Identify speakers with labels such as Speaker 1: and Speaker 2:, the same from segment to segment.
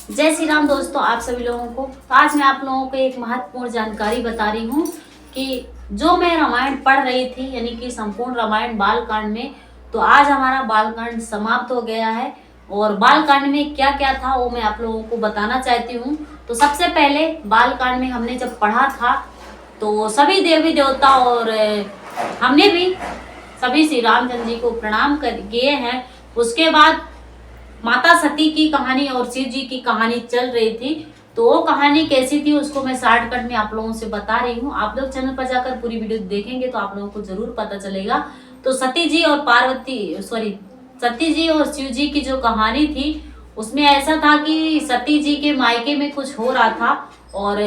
Speaker 1: जय श्री राम दोस्तों, आप सभी लोगों को। तो आज मैं आप लोगों को एक महत्वपूर्ण जानकारी बता रही हूँ कि जो मैं रामायण पढ़ रही थी, यानी कि संपूर्ण रामायण बालकांड में, तो आज हमारा बालकांड समाप्त हो गया है। और बालकांड में क्या क्या था वो मैं आप लोगों को बताना चाहती हूँ। तो सबसे पहले बालकांड में हमने जब पढ़ा था तो सभी देवी देवता और हमने भी सभी श्री रामचंद्र जी को प्रणाम कर किए हैं। उसके बाद माता सती की कहानी और शिव जी की कहानी चल रही थी। तो वो कहानी कैसी थी उसको मैं शॉर्टकट में आप लोगों से बता रही हूँ। आप लोग चैनल पर जाकर पूरी वीडियो देखेंगे तो आप लोगों को जरूर पता चलेगा। तो सती जी और सती जी और शिव जी की जो कहानी थी उसमें ऐसा था कि सती जी के मायके में कुछ हो रहा था और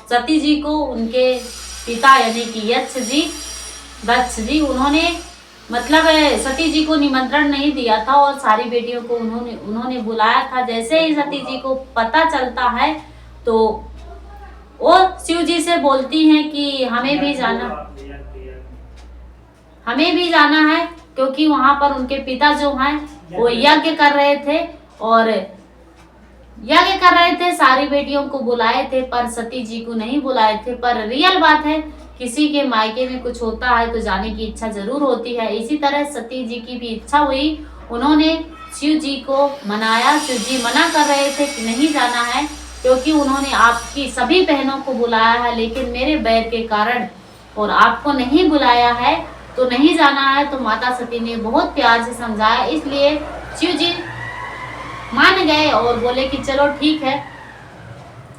Speaker 1: सती जी को उनके पिता यानी कि दक्ष जी उन्होंने मतलब सती जी को निमंत्रण नहीं दिया था और सारी बेटियों को उन्होंने बुलाया था। जैसे ही सती जी को पता चलता है तो वो शिव जी से बोलती हैं कि हमें भी जाना है, क्योंकि वहां पर उनके पिता जो हैं वो यज्ञ कर रहे थे और सारी बेटियों को बुलाए थे पर सती जी को नहीं बुलाए थे। पर रियल बात है, किसी के मायके में कुछ होता है तो जाने की इच्छा जरूर होती है। इसी तरह सती जी की भी इच्छा हुई, उन्होंने शिव जी को मनाया। शिव जी मना कर रहे थे कि नहीं जाना है, क्योंकि उन्होंने आपकी सभी बहनों को बुलाया है लेकिन मेरे बैर के कारण और आपको नहीं बुलाया है तो नहीं जाना है। तो माता सती ने बहुत प्यार से समझाया, इसलिए शिव जी मान गए और बोले कि चलो ठीक है।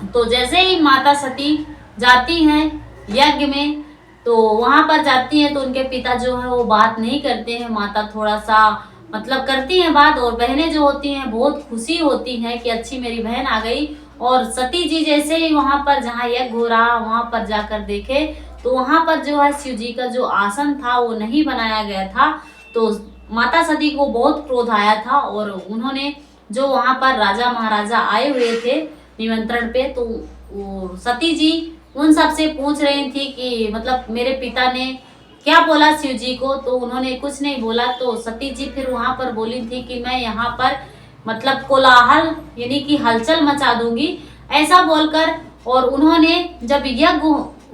Speaker 1: तो जैसे ही माता सती जाती हैं यज्ञ में, तो वहां पर जाती हैं तो उनके पिता जो है वो बात नहीं करते हैं। माता थोड़ा सा मतलब करती हैं बात और बहनें जो होती हैं बहुत खुशी होती हैं कि अच्छी मेरी बहन आ गई। और सती जी जैसे ही वहां पर जहाँ यज्ञ हो रहा वहां पर जाकर देखे तो वहां पर जो है शिव जी का जो आसन था वो नहीं बनाया गया था। तो माता सती को बहुत क्रोध आया था और उन्होंने जो वहां पर राजा महाराजा आए हुए थे निमंत्रण पे, तो वो सती जी उन सब से पूछ रही थी कि मतलब मेरे पिता ने क्या बोला शिव जी को, तो उन्होंने कुछ नहीं बोला। तो सती जी फिर वहां पर बोली थी कि मैं यहाँ पर मतलब कोलाहल यानी कि हलचल मचा दूंगी, ऐसा बोलकर। और उन्होंने जब यज्ञ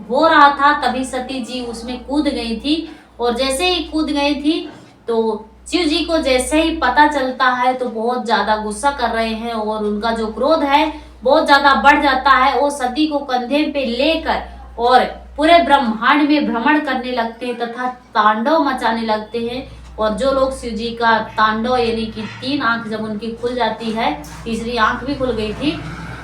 Speaker 1: हो रहा था तभी सती जी उसमें कूद गई थी और जैसे ही कूद गई थी तो शिव जी को जैसे ही पता चलता है तो बहुत ज्यादा गुस्सा कर रहे हैं और उनका जो क्रोध है बहुत ज्यादा बढ़ जाता है। वो सती को कंधे पे लेकर और पूरे ब्रह्मांड में भ्रमण करने लगते हैं तथा तांडव मचाने लगते हैं। और जो लोग शिव जी का तांडव यानी कि 3 आंख जब उनकी खुल जाती है, तीसरी आंख भी खुल गई थी,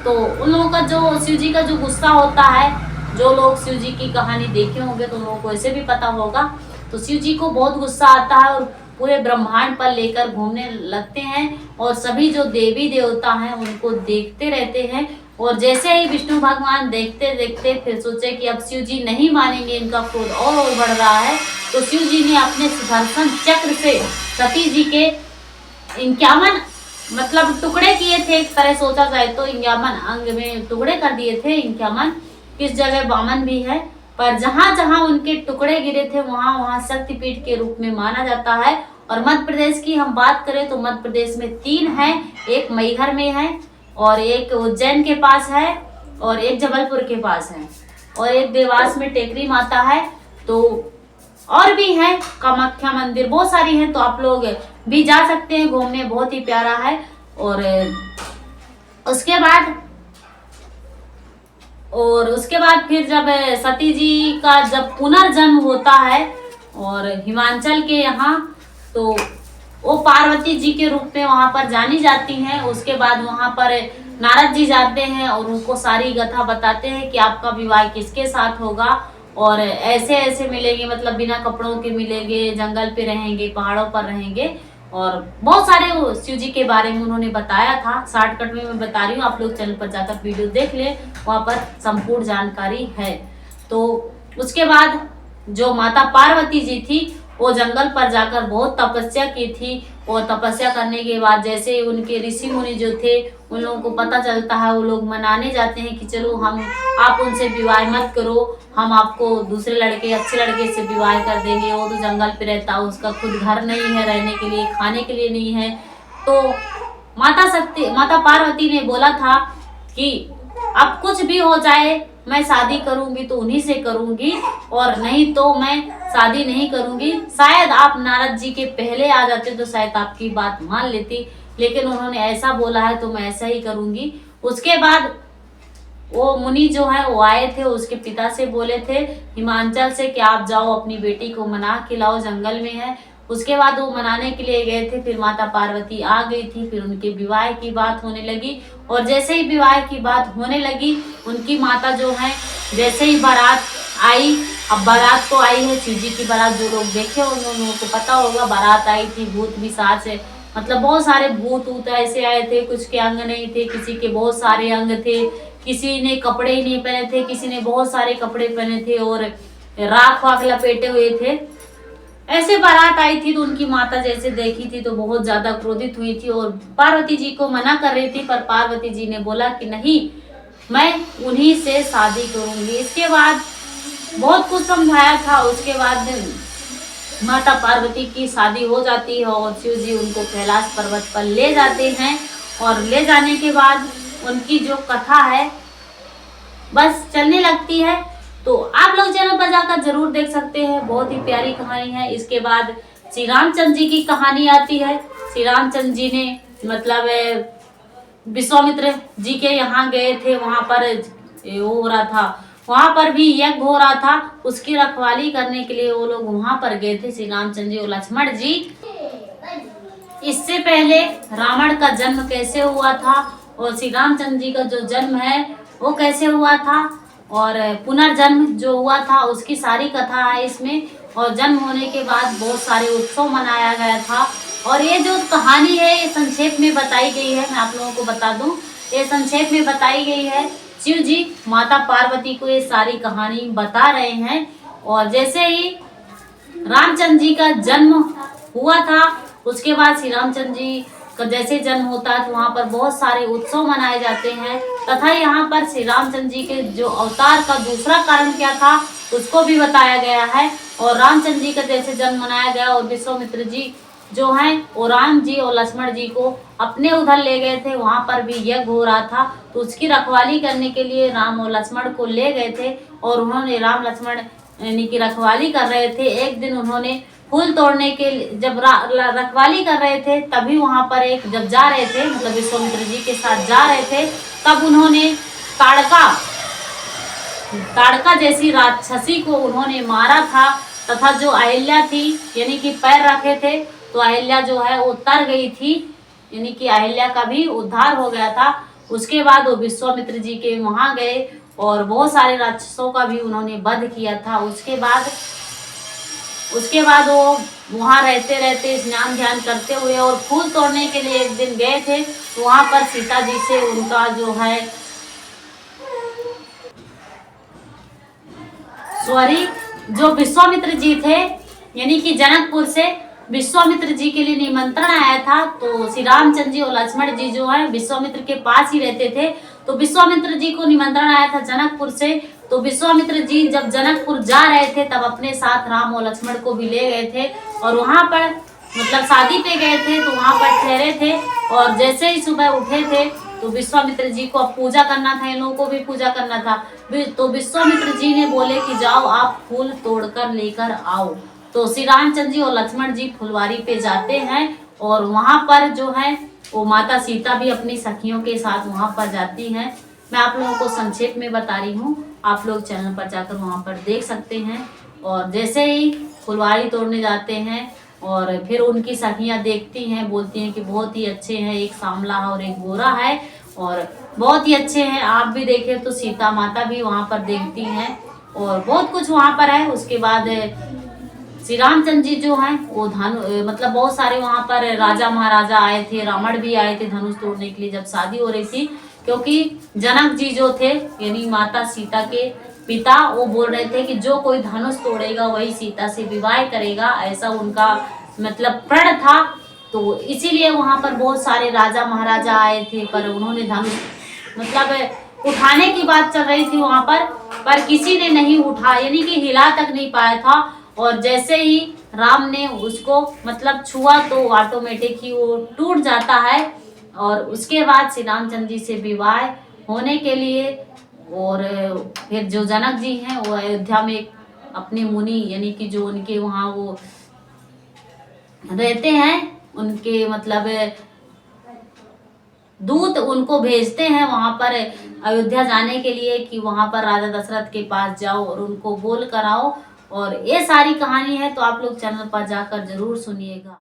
Speaker 1: तो उन लोगों का जो शिव जी का जो गुस्सा होता है, जो लोग शिव जी की कहानी देखे होंगे तो उन लोगों को ऐसे भी पता होगा। तो शिव जी को बहुत गुस्सा आता है और पूरे ब्रह्मांड पर लेकर घूमने लगते हैं और सभी जो देवी देवता हैं उनको देखते रहते हैं। और जैसे ही विष्णु भगवान देखते देखते फिर सोचे कि अब शिव जी नहीं मानेंगे, इनका क्रोध और बढ़ रहा है, तो शिव जी ने अपने सुदर्शन चक्र से सती जी के 51 मतलब टुकड़े किए थे। एक तरह सोचा जाए तो 51 अंग में टुकड़े कर दिए थे। 51 किस जगह वामन भी है, पर जहां जहां उनके टुकड़े गिरे थे वहां वहां शक्तिपीठ के रूप में माना जाता है। और मध्य प्रदेश की हम बात करें तो मध्य प्रदेश में 3 है, एक मैहर में है और एक उज्जैन के पास है और एक जबलपुर के पास है और एक देवास में टेकरी माता है। तो और भी है कामाख्या मंदिर, बहुत सारी हैं, तो आप लोग भी जा सकते हैं घूमने, बहुत ही प्यारा है। और उसके बाद फिर जब सती जी का जब पुनर्जन्म होता है और हिमाचल के यहाँ, तो वो पार्वती जी के रूप में वहां पर जानी जाती हैं। उसके बाद वहां पर नारद जी जाते हैं और उनको सारी कथा बताते हैं कि आपका विवाह किसके साथ होगा और ऐसे ऐसे मिलेंगे, मतलब बिना कपड़ों के मिलेंगे, जंगल पे रहेंगे, पहाड़ों पर रहेंगे और बहुत सारे शिव जी के बारे में उन्होंने बताया था। शॉर्टकट में मैं बता रही हूँ, आप लोग चैनल पर जाकर वीडियो देख ले, वहां पर संपूर्ण जानकारी है। तो उसके बाद जो माता पार्वती जी थी वो जंगल पर जाकर बहुत तपस्या की थी और तपस्या करने के बाद जैसे उनके ऋषि मुनि जो थे उन लोगों को पता चलता है, वो लोग मनाने जाते हैं कि चलो आप उनसे विवाह मत करो, हम आपको दूसरे लड़के अच्छे लड़के से विवाह कर देंगे। वो तो जंगल पे रहता है, उसका खुद घर नहीं है रहने के लिए, खाने के लिए नहीं है। तो माता पार्वती ने बोला था कि अब कुछ भी हो जाए मैं शादी करूंगी तो उन्हीं से करूंगी, और नहीं तो मैं शादी नहीं करूंगी। शायद आप नारद जी के पहले आ जाते तो शायद आपकी बात मान लेती, लेकिन उन्होंने ऐसा बोला है तो मैं ऐसा ही करूंगी। उसके बाद वो मुनि जो है वो आए थे, उसके पिता से बोले थे हिमाचल से कि आप जाओ अपनी बेटी को मना के लाओ, जंगल में है। उसके बाद वो मनाने के लिए गए थे, फिर माता पार्वती आ गई थी, फिर उनके विवाह की बात होने लगी। और जैसे ही विवाह की बात होने लगी, उनकी माता जो है जैसे ही बारात आई, अब बारात तो आई है शिव जी की बारात, जो लोग देखे उन लोगों को पता होगा, बारात आई थी भूत पिशाच है, मतलब बहुत सारे भूत ऊत ऐसे आए थे, कुछ के अंग नहीं थे, किसी के बहुत सारे अंग थे, किसी ने कपड़े ही नहीं पहने थे, किसी ने बहुत सारे कपड़े पहने थे और राख वाख लपेटे हुए थे। ऐसे बारात आई थी तो उनकी माता जैसे देखी थी तो बहुत ज्यादा क्रोधित हुई थी और पार्वती जी को मना कर रही थी, पर पार्वती जी ने बोला कि नहीं, मैं उन्हीं से शादी करूंगी। इसके बाद बहुत कुछ समझाया था, उसके बाद माता पार्वती की शादी हो जाती है और शिव जी उनको कैलाश पर्वत पर ले जाते हैं। और ले जाने के बाद उनकी जो कथा है बस चलने लगती है, तो आप लोग चैनल पर जाकर जरूर देख सकते हैं, बहुत ही प्यारी कहानी है। इसके बाद श्री रामचंद्र जी की कहानी आती है। श्री रामचंद्र जी ने मतलब विश्वामित्र जी के यहाँ गए थे, वहां पर वो हो रहा था, वहां पर भी यज्ञ हो रहा था, उसकी रखवाली करने के लिए वो लोग वहां पर गए थे, श्री रामचंद्र जी और लक्ष्मण जी। इससे पहले रावण का जन्म कैसे हुआ था और श्री रामचंद्र जी का जो जन्म है वो कैसे हुआ था, और पुनर्जन्म जो हुआ था उसकी सारी कथा है इसमें। और जन्म होने के बाद बहुत सारे उत्सव मनाया गया था। और ये जो कहानी है ये संक्षेप में बताई गई है, मैं आप लोगों को बता दूं, ये संक्षेप में बताई गई है। शिव जी माता पार्वती को ये सारी कहानी बता रहे हैं। और जैसे ही रामचंद्र जी का जन्म हुआ था, उसके बाद श्री रामचंद्र जी का जैसे जन्म होता है तो वहाँ पर बहुत सारे उत्सव मनाए जाते हैं, तथा यहाँ पर श्री रामचंद्र जी के जो अवतार का दूसरा कारण क्या था उसको भी बताया गया है। और रामचंद्र जी का जैसे जन्म मनाया गया और विश्वामित्र जी जो हैं वो राम जी और लक्ष्मण जी को अपने उधर ले गए थे, वहां पर भी यज्ञ हो रहा था, तो उसकी रखवाली करने के लिए राम और लक्ष्मण को ले गए थे। और उन्होंने राम लक्ष्मण यानी कि रखवाली कर रहे थे। एक दिन उन्होंने फूल तोड़ने के जब रखवाली कर रहे थे, तभी वहां पर एक जब जा रहे थे, मतलब विश्वामित्र जी के साथ जा रहे थे, तब उन्होंने ताड़का जैसी राक्षसी को उन्होंने मारा था, तथा जो अहिल्या थी यानी कि पैर रखे थे तो अहिल्या जो है वो तर गई थी, यानी कि अहिल्या का भी उद्धार हो गया था। उसके बाद वो विश्वामित्र जी के वहां गए और बहुत सारे राक्षसों का भी उन्होंने वध किया था। उसके बाद वो वहां रहते रहते स्नान ध्यान करते हुए और फूल तोड़ने के लिए एक दिन गए थे, तो वहां पर सीता जी से उनका जो है जो विश्वामित्र जी थे यानी कि जनकपुर से विश्वामित्र जी के लिए निमंत्रण आया था। तो श्री रामचंद्र जी और लक्ष्मण जी जो है विश्वामित्र के पास ही रहते थे, तो विश्वामित्र जी को निमंत्रण आया था जनकपुर से। तो विश्वामित्र जी जब जनकपुर जा रहे थे तब अपने साथ राम और लक्ष्मण को भी ले गए थे और वहां पर मतलब शादी पे गए थे, तो वहां पर ठहरे थे। और जैसे ही सुबह उठे थे तो विश्वामित्र जी को अब पूजा करना था, इन लोगों को भी पूजा करना था। तो विश्वामित्र जी ने बोले कि जाओ आप फूल तोड़कर लेकर आओ। तो श्री रामचंद्र जी और लक्ष्मण जी फुलवारी पे जाते हैं और वहां पर जो है वो माता सीता भी अपनी सखियों के साथ वहां पर जाती हैं। मैं आप लोगों को संक्षेप में बता रही हूँ, आप लोग चैनल पर जाकर वहां पर देख सकते हैं। और जैसे ही फुलवारी तोड़ने जाते हैं और फिर उनकी सखियां देखती हैं, बोलती हैं कि बहुत ही अच्छे हैं, एक सांवला है और एक गोरा है और बहुत ही अच्छे हैं, आप भी देखें। तो सीता माता भी वहां पर देखती हैं और बहुत कुछ वहां पर है। उसके बाद श्री रामचंद्र जी जो हैं वो मतलब बहुत सारे वहां पर राजा महाराजा आए थे, रावण भी आए थे धनुष तोड़ने के लिए जब शादी हो रही थी, क्योंकि जनक जी जो थे यानी माता सीता के पिता वो बोल रहे थे कि जो कोई धनुष तोड़ेगा वही सीता से विवाह करेगा, ऐसा उनका मतलब प्रण था। तो इसीलिए वहां पर बहुत सारे राजा महाराजा आए थे, पर उन्होंने धनुष मतलब उठाने की बात चल रही थी वहां पर किसी ने नहीं उठा, यानी कि हिला तक नहीं पाया था। और जैसे ही राम ने उसको मतलब छुआ तो ऑटोमेटिक ही वो टूट जाता है। और उसके बाद श्री रामचंद्र जी से विवाह होने के लिए, और फिर जो जनक जी हैं वो अयोध्या में अपने मुनि यानी कि जो उनके वहाँ वो रहते हैं, उनके मतलब दूत उनको भेजते हैं वहां पर अयोध्या जाने के लिए कि वहां पर राजा दशरथ के पास जाओ और उनको बोल कर आओ। और ये सारी कहानी है, तो आप लोग चैनल पर जाकर जरूर सुनिएगा।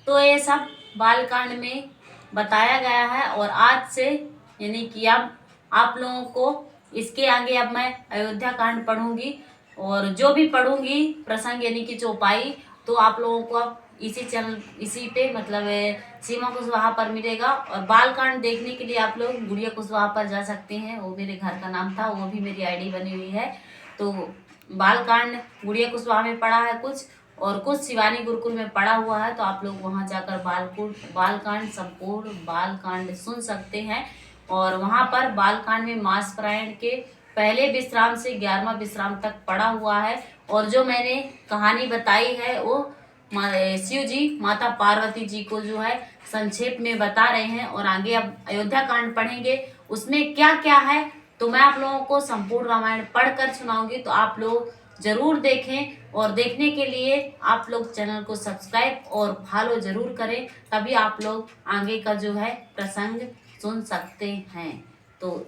Speaker 1: तो ये सब बालकांड में बताया गया है। और आज से यानी कि अब आप लोगों को इसके आगे अब मैं अयोध्या कांड पढ़ूंगी, और जो भी पढ़ूंगी प्रसंग यानी कि चौपाई, तो आप लोगों को अब इसी चैनल इसी पे मतलब सीमा कुशवाहा पर मिलेगा। और बालकांड देखने के लिए आप लोग गुड़िया कुशवाहा पर जा सकते हैं, वो मेरे घर का नाम था, वो भी मेरी आईडी बनी हुई है। तो बालकांड गुड़िया कुशवाहा में पढ़ा है कुछ, और कुछ शिवानी गुरुकुल में पढ़ा हुआ है। तो आप लोग वहां जाकर बालकांड संपूर्ण बालकांड सुन सकते हैं। और वहां पर बालकांड में मास पारायण के पहले विश्राम से 11वां विश्राम तक पड़ा हुआ है। और जो मैंने कहानी बताई है वो शिव जी माता पार्वती जी को जो है संक्षेप में बता रहे हैं। और आगे अब अयोध्या कांड पढ़ेंगे, उसमें क्या क्या है तो मैं आप लोगों को संपूर्ण रामायण पढ़कर सुनाऊंगी। तो आप लोग जरूर देखें, और देखने के लिए आप लोग चैनल को सब्सक्राइब और फॉलो जरूर करें, तभी आप लोग आगे का जो है प्रसंग सुन सकते हैं। तो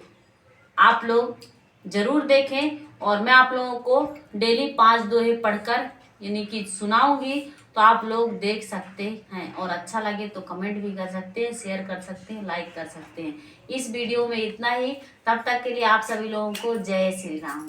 Speaker 1: आप लोग जरूर देखें, और मैं आप लोगों को डेली 5 दोहे पढ़कर यानी कि सुनाऊंगी, तो आप लोग देख सकते हैं। और अच्छा लगे तो कमेंट भी कर सकते हैं, शेयर कर सकते हैं, लाइक कर सकते हैं। इस वीडियो में इतना ही। तब तक के लिए आप सभी लोगों को जय श्री राम।